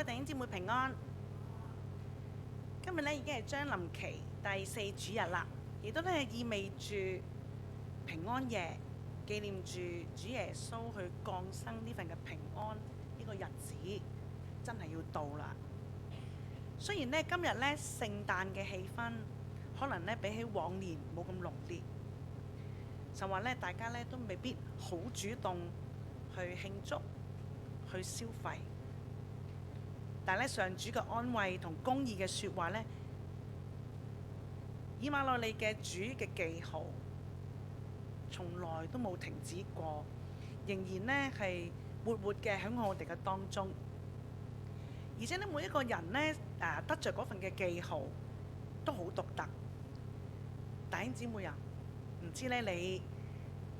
位弟兄姊妹平安。今日咧已經係將臨期第4主日啦，亦都咧意味住平安夜，紀念住主耶穌去降生呢份嘅平安呢個日子真係要到啦。雖然咧今日咧聖誕嘅氣氛可能咧比起往年冇咁濃烈，就話咧大家咧都未必好主動去慶祝、去消費。但係咧，上主嘅安慰同公義嘅説話咧，以馬內利嘅主嘅記號，從來都冇停止過，仍然咧係活活嘅喺我哋嘅當中。而且咧，每一個人咧得着嗰份嘅記號都好獨特。弟兄姊妹啊，唔知咧你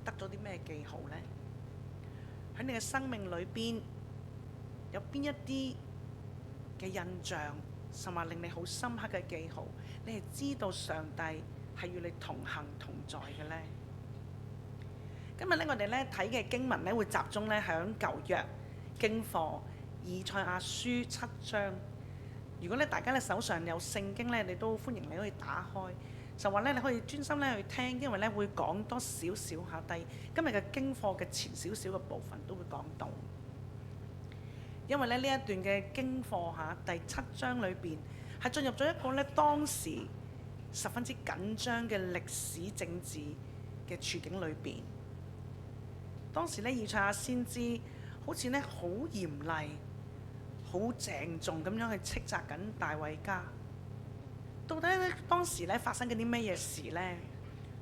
得咗啲咩記號呢？喺你嘅生命裏邊有邊一啲嘅印象，甚至令你好深刻嘅記號，你係知道上帝係與你同行同在嘅呢？今日咧，我哋咧睇嘅經文咧，會集中咧響舊約經課以賽亞書7章。如果咧大家咧手上有聖經咧，你都歡迎你可以打開，就話咧你可以專心咧去聽，因為咧會講多少少下低今日嘅經課嘅前少少嘅部分都會講到。因為咧呢一段嘅經課第7章裏邊係進入咗一個咧當時十分之緊張嘅歷史政治嘅處境裏邊。當時咧以賽亞先知好似咧好嚴厲、好鄭重咁樣去斥責緊大衛家。到底咧當時咧發生緊啲咩嘢事呢？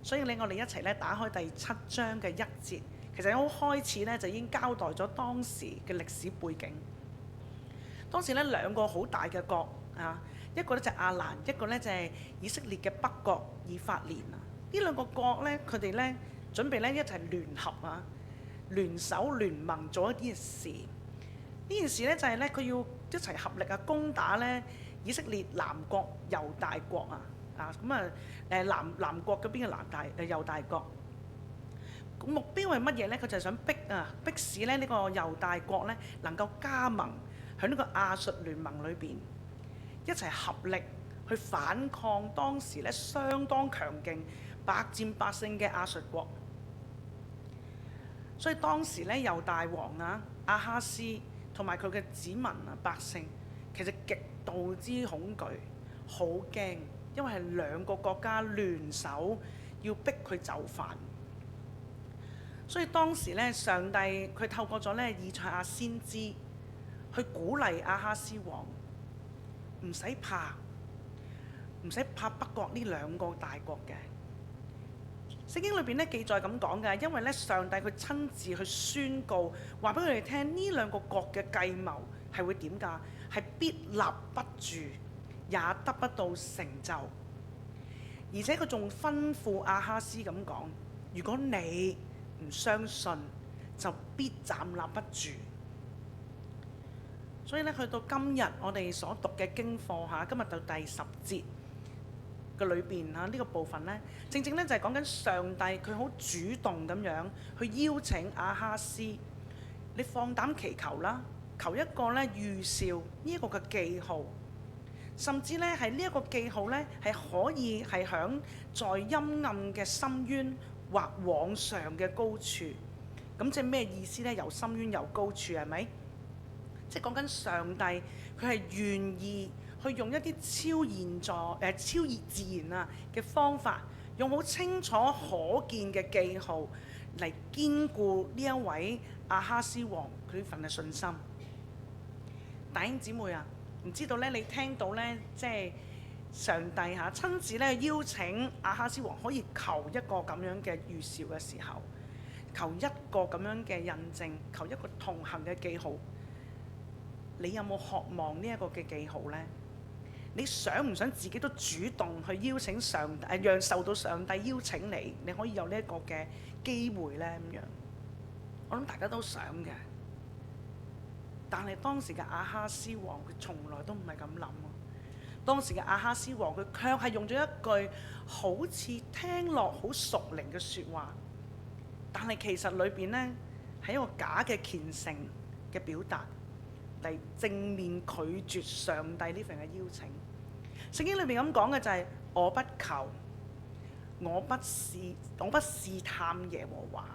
所以我哋一齊咧打開第7章嘅1節，其實一開始咧就已經交代咗當時嘅歷史背景。當時咧兩個好大嘅國一個咧就係亞蘭，一個咧就係以色列嘅北國以法蓮啊。呢兩個國咧，佢哋咧準備咧一齊聯合聯手聯盟做一啲事。呢件事咧就係咧佢要一齊合力攻打咧以色列南國猶大國南國嗰邊嘅猶大國。目標係乜嘢咧？佢就係想迫使咧呢個猶大國咧能夠加盟喺呢個亞述聯盟裏邊，一齊合力去反抗當時咧相當強勁、百戰百勝嘅亞述國。所以當時咧猶大王亞哈斯同埋佢嘅子民百姓，其實極度之恐懼，好驚，因為係兩個國家聯手要逼佢就範。所以當時咧上帝佢透過咗咧以賽亞先知去鼓勵亞哈斯王，唔使怕北國呢兩個大國嘅。聖經裏邊咧記載咁講嘅，因為咧上帝佢親自去宣告，話俾佢哋聽呢兩個國嘅計謀係會點㗎？係必立不住，也得不到成就。而且佢仲吩咐亞哈斯咁講：如果你唔相信，就必站立不住。所以咧，去到今日我哋所讀嘅經課今日到第10節嘅裏邊呢個部分咧，正正咧就係講緊上帝佢好主動咁樣去邀請亞哈斯，你放膽祈求啦，求一個咧預兆呢一個嘅記號，甚至咧係呢一個記號咧係可以係響在陰暗嘅深淵或往上嘅高處。咁即係咩意思咧？由深淵由高處係咪？即係講緊上帝佢係願意去用一啲超越自然嘅方法，用好清楚可見嘅記號嚟堅固呢一位亞哈斯王佢呢份嘅信心。弟兄姊妹唔知道咧，你聽到咧即係上帝親自咧邀請亞哈斯王可以求一個咁樣嘅預兆嘅時候，求一個咁樣嘅印證，求一個同行嘅記號。你有冇渴望呢一個嘅記號呢？你想唔想自己都主動去邀請上帝，讓受到上帝邀請你，你可以有呢一個嘅機會呢？咁樣，我諗大家都想嘅。但係當時嘅亞哈斯王佢從來都唔係咁諗。當時嘅亞哈斯王佢卻係用咗一句好似聽落好屬靈嘅説話，但係其實裏邊呢係一個假嘅虔誠嘅表達。嚟正面拒絕上帝呢份嘅邀請。聖經裏面咁講嘅就係、我不求，我不試探耶和華。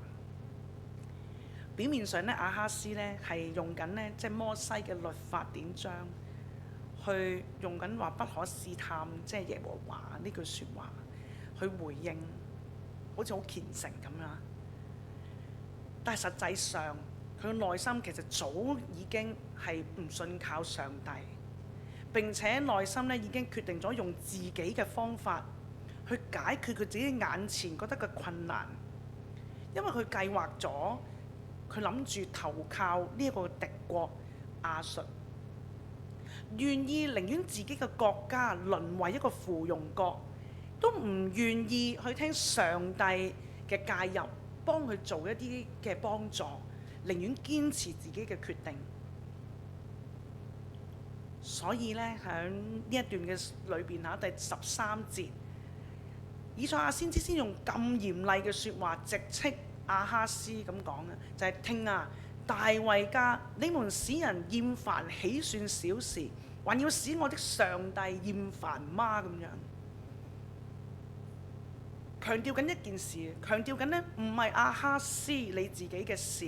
表面上咧，亞哈斯咧係用緊咧即係摩西嘅律法典章，去用緊話不可試探即係耶和華呢句説話去回應，好似好虔誠咁樣。但係實際上佢嘅內心其實早已經係唔信靠上帝，並且內心咧已經決定咗用自己嘅方法去解決佢自己眼前覺得嘅困難，因為佢計劃咗。佢諗住投靠呢一個敵國亞述，願意寧願自己嘅國家淪為一個附庸國，都唔願意去聽上帝嘅介入，幫佢做一啲嘅幫助，寧願堅持自己嘅決定。所以咧，喺呢一段嘅裏邊嚇，第13節，以賽亞先知先用咁嚴厲嘅説話直斥亞哈斯咁講嘅，就係聽啊，大衛家，你們使人厭煩，豈算小事？還要使我的上帝厭煩嗎？咁樣強調緊一件事，強調緊呢唔係亞哈斯你自己嘅事，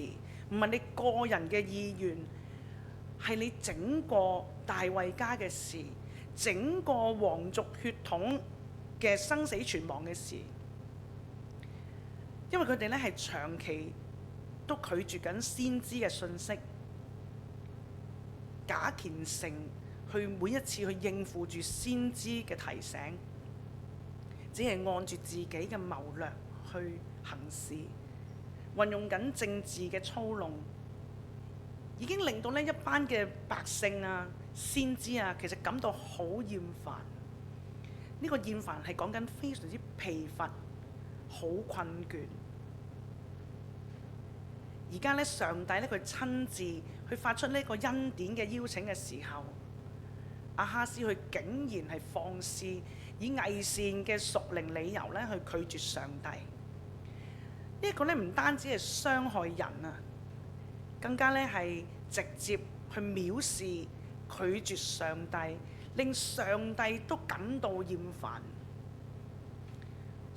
唔係你個人嘅意願，係你整個大衛家嘅事，整個皇族血統嘅生死存亡嘅事。因為佢哋咧係長期都拒絕緊先知嘅訊息，假虔誠去每一次去應付住先知嘅提醒，只係按住自己嘅謀略去行事，運用緊政治嘅操弄，已經令到呢一班嘅百姓啊、先知啊，其實感到好厭煩。呢個厭煩係講緊非常之疲乏。好困倦。而家咧，上帝咧佢親自去發出呢個恩典嘅邀請嘅時候，亞哈斯佢竟然係放肆以偽善嘅屬靈理由咧去拒絕上帝。呢一個咧唔單止係傷害人啊，更加咧係直接去藐視、拒絕上帝，令上帝都感到厭煩。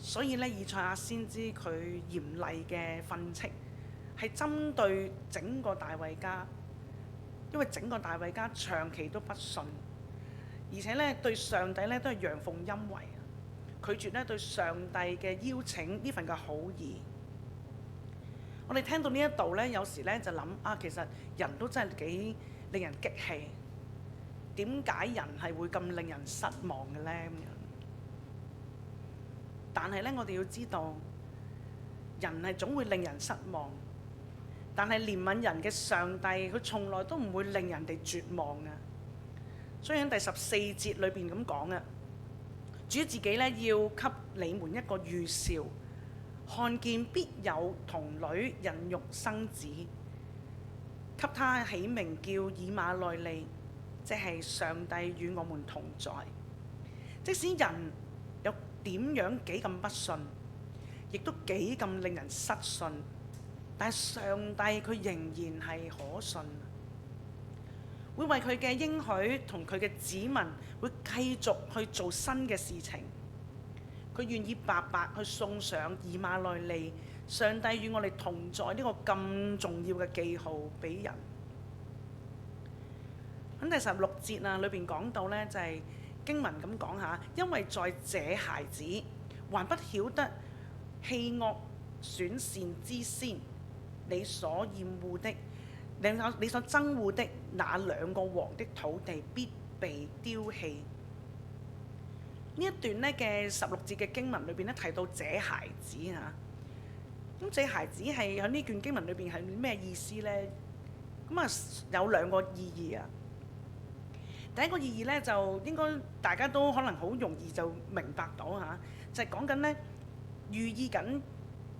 所以咧，以賽亞先知佢嚴厲嘅訓斥係針對整個大衛家，因為整個大衛家長期都不信，而且咧對上帝咧都係陽奉陰違，拒絕咧對上帝嘅邀請呢份嘅好意。我哋聽到呢一度咧，有時咧就諗啊，其實人都真係幾令人激氣，點解人係會咁令人失望嘅咧？咁樣。但係咧，我哋要知道，人係總會令人失望，但係憐憫人嘅上帝，佢從來都唔會令人哋絕望嘅。所以喺第14節裏邊咁講嘅，主自己咧要給你們一個預兆，看見必有童女孕育生子，給他起名叫以馬內利，即係上帝與我們同在。即使人有點樣幾咁不信，亦都幾咁令人失信，但係上帝佢仍然係可信，會為佢嘅應許同佢嘅子民會繼續去做新嘅事情。佢願意白白去送上以馬內利，上帝與我哋同在呢個咁重要嘅記號俾人。喺第16節啊，裏邊講到呢，就係經文咁講下，因為在這孩子還不曉得棄惡選善之先，你所厭惡的，你所憎惡的那兩個王的土地必被丟棄。呢一段咧嘅16節嘅經文裏邊咧提到這孩子嚇，咁這孩子係喺呢段經文裏邊係咩意思呢？咁啊有兩個意義啊。第一個意義咧就應該大家都可能好容易就明白到嚇，就係講緊咧寓意緊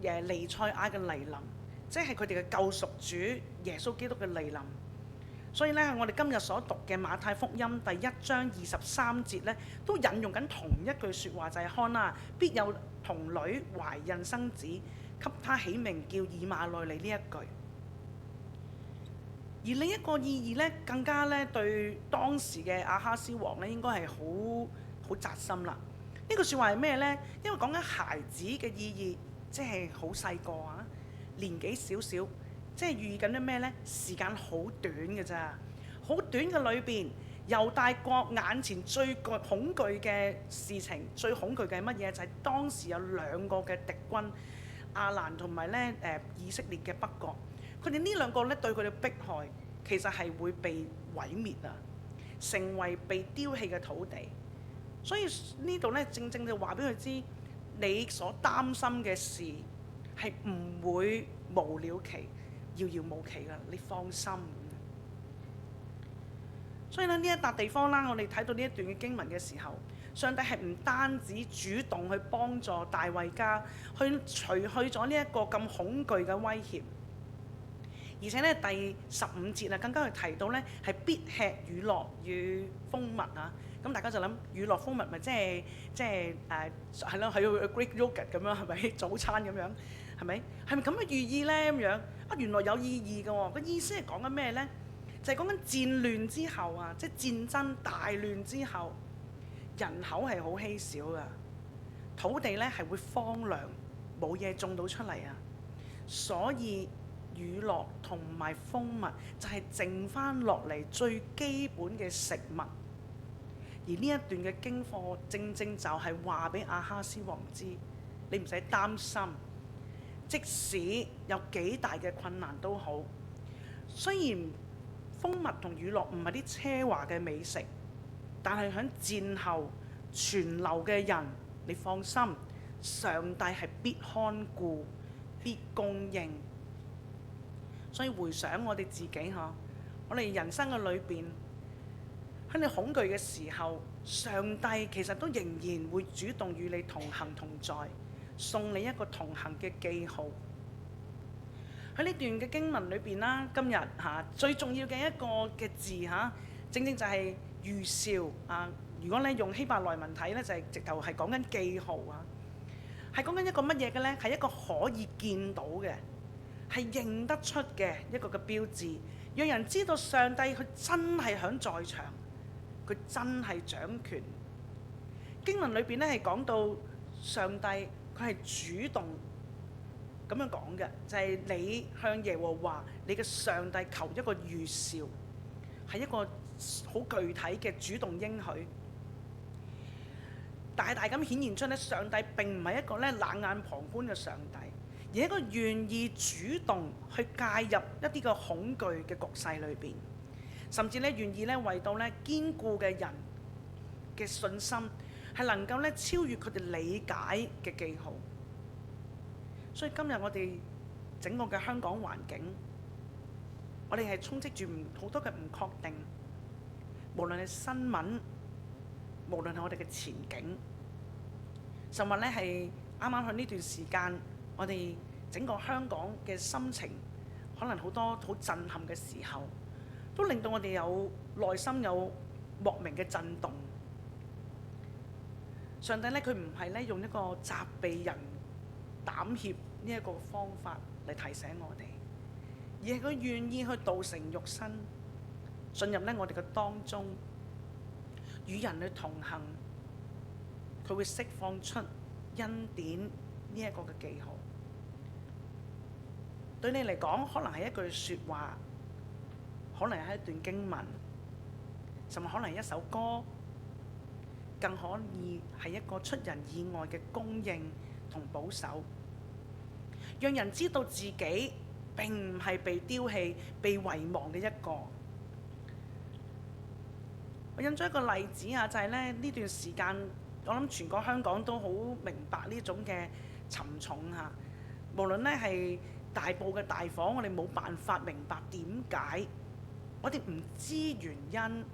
彌賽亞嘅嚟臨，即係佢哋嘅救贖主耶穌基督嘅嚟臨。所以咧，我哋今日所讀嘅馬太福音第1章23節咧，都引用緊同一句説話，就係看啊，必有童女懷孕生子，給他起名叫以馬內利呢一句。而另一個意義咧，更加咧對當時嘅亞哈斯王咧，應該係好扎心啦。呢句説話係咩呢？因為講緊孩子嘅意義，即係好細個啊，年紀少少，即係寓意緊啲咩呢？時間好短嘅咋，好短嘅裏邊，猶大國眼前最恐懼嘅事情，最恐懼嘅係乜嘢？就係當時有兩個嘅敵軍，亞蘭同埋咧以色列嘅北國，佢哋呢兩個咧對佢哋迫害，其實係會被毀滅啊，成為被丟棄嘅土地。所以呢度咧，正正就話俾佢知，你所擔心嘅事係唔會無了期、遙遙無期噶，你放心。所以咧，呢一笪地方啦，我哋睇到呢一段嘅經文嘅時候，上帝係唔單止主動去幫助大衛家，去除去咗呢一個咁恐懼嘅威脅，而且咧第15節啊，更加去提到咧係必吃乳酪與蜂蜜啊。咁大家就諗乳酪蜂蜜咪即係係咯，係 Greek yogurt 咁樣係咪？早餐咁樣係咪？係咪咁嘅寓意咧？咁樣啊，原來有意義嘅喎。個意思係講緊咩咧？就係講緊戰亂之後啊，即係戰爭大亂之後，人口係好稀少噶，土地咧係會荒涼，冇嘢種到出嚟啊。所以乳酪同埋蜂蜜就係剩翻落嚟最基本嘅食物。而呢一段嘅經課，正正就係話俾亞哈斯王知，你唔使擔心，即使有幾大嘅困難都好。雖然蜂蜜同乳酪唔係啲奢華嘅美食，但係喺戰後存留嘅人，你放心，上帝係必看顧、必供應。所以回想我哋自己嗬，我哋人生嘅裏邊，喺你恐懼嘅時候，上帝其實都仍然會主動與你同行同在，送你一個同行嘅記號。喺呢段嘅經文裏邊啦，今日最重要嘅一個嘅字正正就係預兆啊！如果你用希伯來文睇咧，就係直頭係講緊記號啊，係講緊一個乜嘢嘅咧？係一個可以見到嘅，係認得出嘅一個嘅標誌，讓人知道上帝佢真係喺在場。佢真係掌權。經文裏邊咧係講到上帝佢係主動咁樣講嘅，就係你向耶和華你嘅上帝求一個預兆，係一個好具體嘅主動應許，大大咁顯現出咧上帝並唔係一個咧冷眼旁觀嘅上帝，而係一個願意主動去介入一啲嘅恐懼嘅局勢裏邊。甚至咧願意咧為到咧堅固嘅人嘅信心係能夠咧超越佢哋理解嘅記號。所以今日我哋整個嘅香港環境，我哋係充斥住好多嘅唔確定，無論係新聞，無論係我哋嘅前景，甚至咧係啱啱喺呢段時間，我哋整個香港嘅心情可能好多好震撼嘅時候，都令到我哋有內心有莫名嘅震動。上帝咧，佢唔係咧用一個責備人、膽怯呢一個方法嚟提醒我哋，而係佢願意去道成肉身，進入咧我哋嘅當中，與人去同行。佢會釋放出恩典呢一個嘅記號。對你嚟講，可能係一句説話。可能係一段經文，甚至可能係一首歌，更可以係一個出人意外嘅供應同保守，讓人知道自己並唔係被丟棄、被遺忘嘅一個。我引咗一個例子啊，就係咧呢段時間，我諗全個香港都好明白呢種嘅沉重嚇。無論咧係大埔嘅大火，我哋冇辦法明白點解。我哋唔知原因，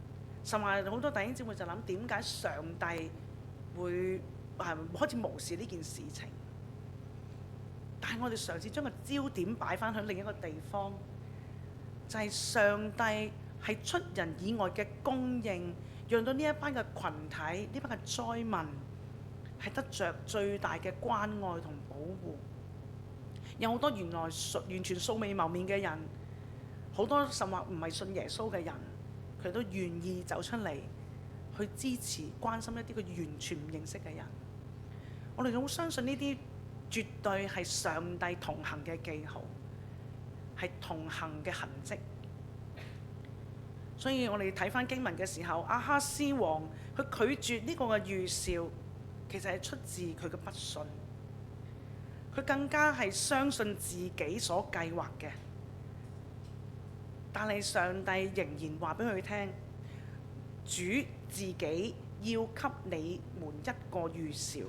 甚至好多弟兄姊妹就諗點解上帝會開始無視呢件事情。但係我哋嘗試將個焦點擺翻喺另一個地方，就係上帝係出人意外嘅供應，讓到呢一班嘅群體、呢班嘅災民係得着最大嘅關愛同保護。有好多原來完全素未謀面嘅人，好多甚或唔係信耶穌嘅人，佢都願意走出嚟去支持、關心一啲佢完全唔認識嘅人。我哋好相信呢啲絕對係上帝同行嘅記號，係同行嘅痕跡。所以我哋睇返經文嘅時候，亞哈斯王佢拒絕呢個嘅預兆，其實係出自佢嘅不信。佢更加係相信自己所計劃嘅，但係上帝仍然話俾佢聽，主自己要給你們一個預兆。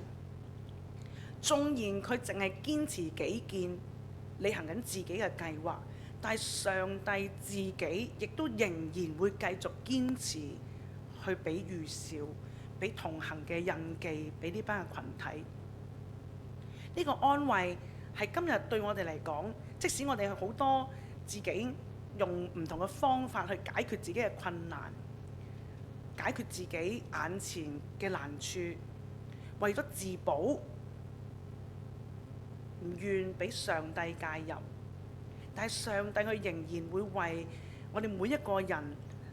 縱然佢淨係堅持己見，履行緊自己嘅計劃，但係上帝自己亦都仍然會繼續堅持去俾預兆，俾同行嘅印記，俾呢班嘅群體。呢個安慰係今日對我哋嚟講，即使我哋好多自己用唔同嘅方法去解決自己嘅困難，解決自己眼前嘅難處，為咗自保，唔願俾上帝介入，但係上帝佢仍然會為我哋每一個人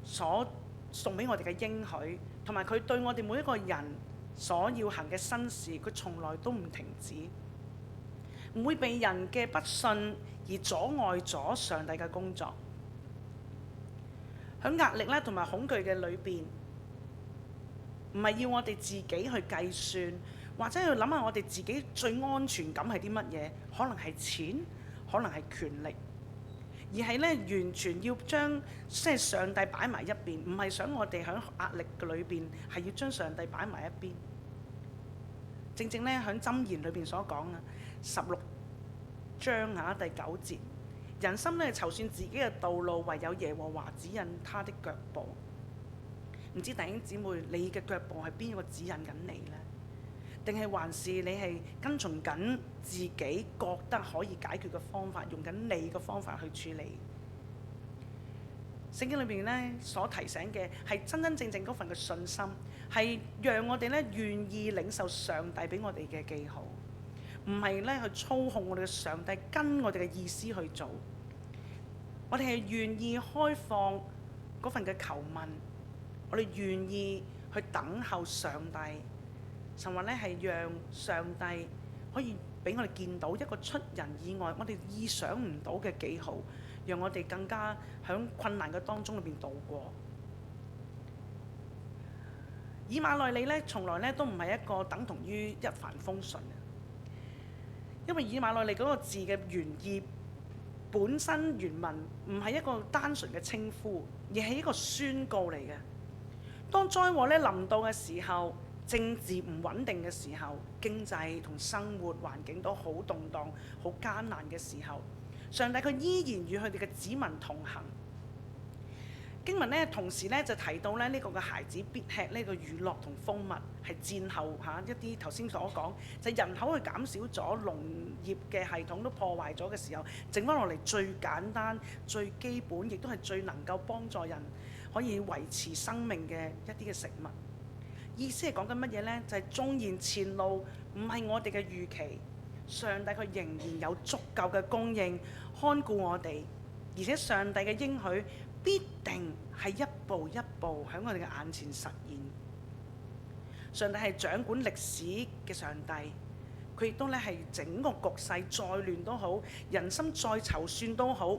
所送俾我哋嘅應許，同埋佢對我哋每一個人所要行嘅新事，佢從來都唔停止。唔會被人嘅不信而阻礙咗上帝嘅工作。喺壓力咧同埋恐懼嘅裏邊，唔係要我哋自己去計算，或者去諗下我哋自己最安全感係啲乜嘢？可能係錢，可能係權力，而係咧完全要將即係上帝擺埋一邊，唔係想我哋喺壓力嘅裏邊係要將上帝擺埋一邊。正正咧喺箴言裏邊所講啊，16章第9節，人心咧籌算自己嘅道路，唯有耶和華指引他的腳步。唔知弟兄姊妹，你嘅腳步係邊一個指引緊你呢？定係還是你係跟從緊自己覺得可以解決嘅方法，用緊你嘅方法去處理？聖經裏邊咧所提醒嘅係真真正正嗰份嘅信心，係讓我哋咧願意領受上帝俾我哋嘅記號，唔係咧去操控我哋嘅上帝跟我哋嘅意思去做。我哋係願意開放嗰份嘅求問，我哋願意去等候上帝，甚或咧係讓上帝可以俾我哋見到一個出人意外、我哋意想唔到嘅記號，讓我哋更加喺困難嘅當中裏邊度過。以馬內利咧，從來咧都唔係一個等同於一帆風順嘅，因為以馬內利嗰個字嘅原意本身原文唔係一個單純嘅稱呼，而係一個宣告嚟嘅。當災禍咧臨到嘅時候，政治唔穩定嘅時候，經濟同生活環境都好動盪、好艱難嘅時候，上帝佢依然與佢哋嘅子民同行。經文咧同時咧就提到咧呢個嘅孩子必吃呢個乳酪同蜂蜜，係戰後一啲頭先所講，就係人口去減少咗，農業嘅系統都破壞咗嘅時候，剩翻落嚟最簡單、最基本，亦都係最能夠幫助人可以維持生命嘅一啲嘅食物。意思係講緊乜嘢呢？就係縱然前路唔係我哋嘅預期，上帝佢仍然有足夠嘅供應看顧我哋，而且上帝嘅應許必定係一步一步喺我哋嘅眼前實現。上帝係掌管歷史嘅上帝，佢亦都咧係整個局勢再亂都好，人心再籌算都好，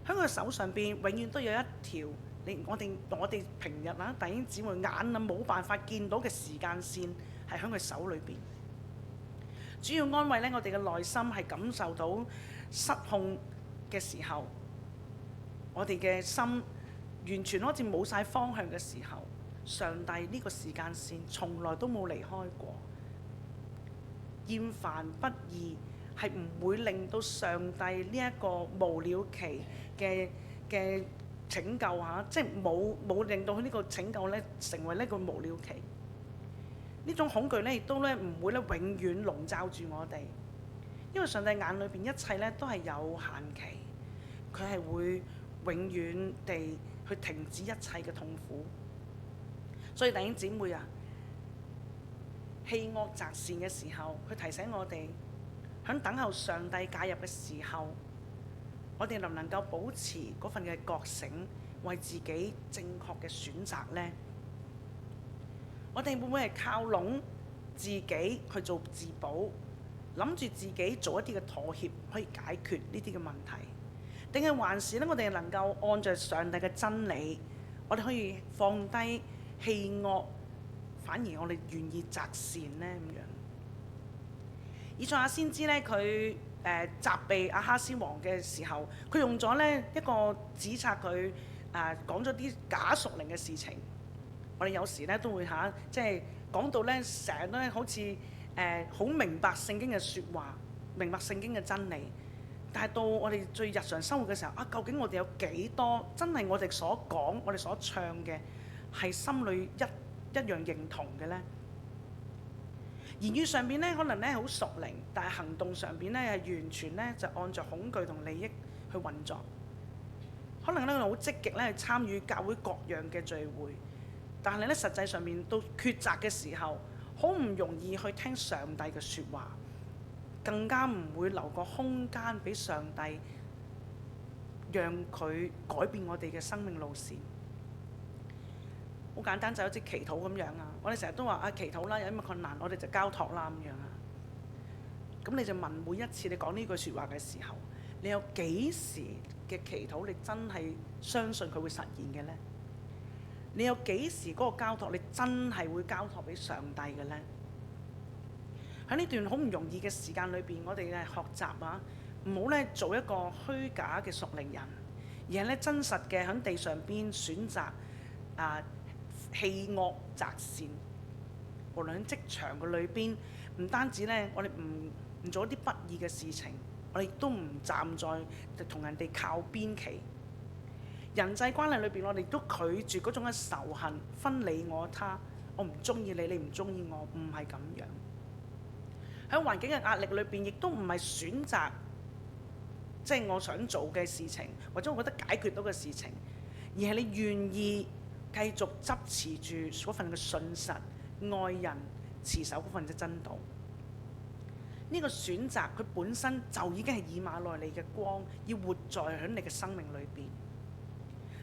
喺佢手上邊永遠都有一條我哋平日弟兄姊妹眼冇辦法見到嘅時間線，係喺佢手裏邊。主要安慰咧，我哋嘅內心係感受到失控嘅時候，我哋嘅心完全好似冇晒方向嘅時候，上帝呢個時間線從來都冇離開過。厭煩不義係唔會令到上帝呢一個無了期嘅拯救即係冇令到佢呢個拯救咧成為呢個無了期。呢種恐懼咧亦都咧唔會咧永遠籠罩住我哋，因為上帝眼裏邊一切咧都係有限期，佢係會永遠地去停止一切嘅痛苦。所以弟兄姊妹啊，棄惡擇善嘅時候，佢提醒我哋喺等候上帝介入嘅時候，我哋能唔能夠保持嗰份嘅覺醒，為自己正確嘅選擇呢？我哋會唔會係靠攏自己去做自保，諗住自己做一啲嘅妥協可以解決呢啲嘅問題？定係還是咧，我哋能夠按着上帝嘅真理，我哋可以放低棄惡，反而我哋願意擇善呢？咁樣。以賽亞先知咧，佢責備亞哈斯王嘅時候，佢用咗咧一個指責佢講咗啲假屬靈嘅事情。我哋有時咧都會即係講到咧成日咧好似好明白聖經嘅説話，明白聖經嘅真理。但係到我哋最日常生活嘅時候，究竟我哋有幾多真係我哋所講、我哋所唱嘅係心裏一樣認同嘅呢？言語上邊咧可能咧好屬靈，但係行動上邊咧係完全咧就按照恐懼同利益去運作。可能咧好積極咧去參與教會各樣嘅聚會，但係咧實際上面到抉擇嘅時候，好唔容易去聽上帝嘅説話，更加唔會留個空間俾上帝，讓佢改變我哋嘅生命路線。好簡單，就好似祈禱咁樣啊！我哋成日都話祈禱啦，有啲乜困難我哋就交託啦咁樣啊。咁你就問，每一次你講呢句説話嘅時候，你有幾時嘅祈禱你真係相信佢會實現嘅呢？你有幾時嗰個交託你真係會交託俾上帝嘅呢？喺呢段好唔容易嘅時間裏邊，我哋係學習唔好咧做一個虛假嘅屬靈人，而係咧真實嘅喺地上邊選擇棄惡擇善。無論喺職場嘅裏邊，唔單止咧，我哋唔做一啲不義嘅事情，我哋亦都唔站在同人哋靠邊企。人際關係裏邊，我哋都拒絕嗰種嘅仇恨、分你我他。我唔中意你，你唔中意我，唔係咁樣。喺環境嘅壓力裏邊，亦都唔係選擇即係我想做嘅事情，或者我覺得解決到嘅事情，而係你願意繼續執持住嗰份嘅信實、愛人、持守嗰份嘅真道。呢個選擇佢本身就已經係以馬內利嘅光，要活在喺你嘅生命裏邊。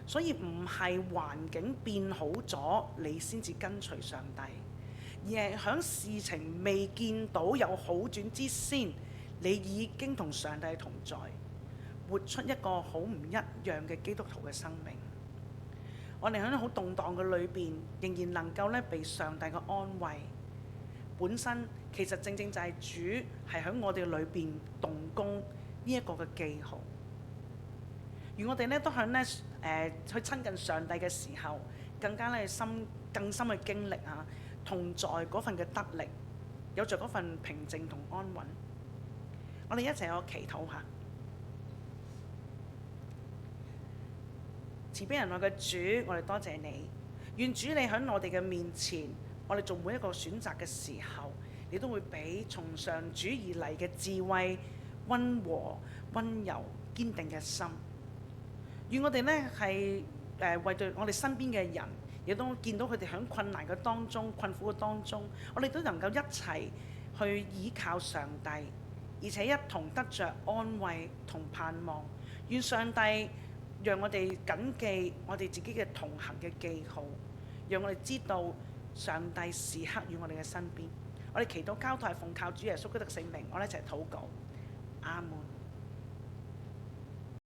所以唔係環境變好咗，你先至跟隨上帝，而係喺事情未見到有好轉之先，你已經同上帝同在，活出一個好唔一樣嘅基督徒嘅生命。我哋喺好動盪嘅裏邊，仍然能夠咧被上帝嘅安慰。本身其實正正就係主係喺我哋裏邊動工呢一個嘅記號。而我哋咧都向咧去親近上帝嘅時候，更加咧更深嘅經歷同在嗰份嘅得力，有着嗰份平靜同安穩。我哋一齊有個祈禱下。慈悲仁愛嘅主，我哋多謝你，願主你喺我哋嘅面前，我哋做每一個選擇嘅時候，你都會俾從上主而嚟嘅智慧、溫和、溫柔、堅定嘅心。願我哋呢係為對我哋身邊嘅人，亦都見到佢哋喺困難嘅當中、困苦嘅當中，我哋都能夠一齊去倚靠上帝，而且一同得着安慰同盼望。願上帝讓我哋謹記我哋自己嘅同行嘅記號，讓我哋知道上帝時刻與我哋嘅身邊。我哋祈禱交託奉靠主耶穌基督嘅聖名，我哋一齊禱告，阿門。